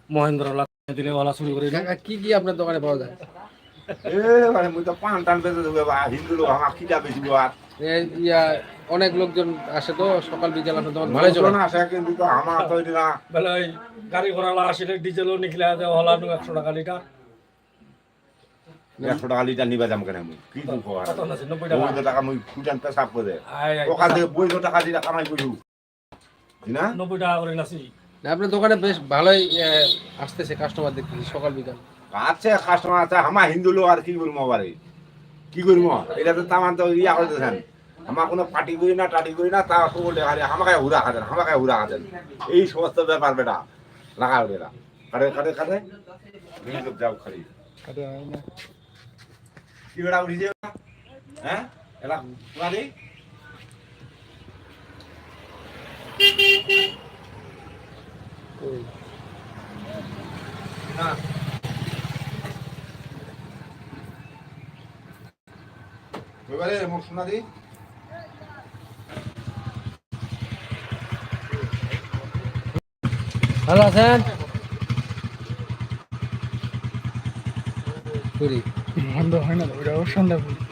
মহেন্দ্র দিলে ওলা চুরি করে কি কি আপনার দোকানে পাওয়া যায়? মানে মুই তো পান টান বেঁচে দেবো বা হিন্দু লোক আমার খিদা বেশি আর অনেক লোকজন আসে তো সকাল বিকাল আপনার দোকান ভালো চলে না আসে কিন্তু তো আমার তো না বেলা ওই গাড়ি ঘোড়া আসলে ডিজেলও নিকলে হলা 100 টাকা লিটার 100 টাকা লিটার নিবা যাম কেন মুই কি দুঃখ আর 90 টাকা মুই ফুটান পেশাব করে ওখান থেকে 200 টাকা দিয়ে কামাই করু না 90 টাকা করে নাসি না আপনার দোকানে বেশ ভালোই আসতেছে কাস্টমার দেখতেছি সকাল বিকাল আছে কাস্টমার আছে আমার হিন্দু লোক আর কি করবো আবারে কি করবো এটা তো তামান তো ইয়া করতেছেন আমার কোনো পার্টি করি না টাটি করি না তা তো বলে আরে আমাকে হুরা খাতেন আমাকে হুরা খাতেন এই সমস্ত ব্যাপার বেটা লাগা বেটা কাটে কাটে কাটে যাও খালি কি বেটা উঠিছে হ্যাঁ এলা তোমারি না এবারে মুখ শোনা দি ভালো আছেন? বন্ধ হয় না ওইটা সন্ধ্যা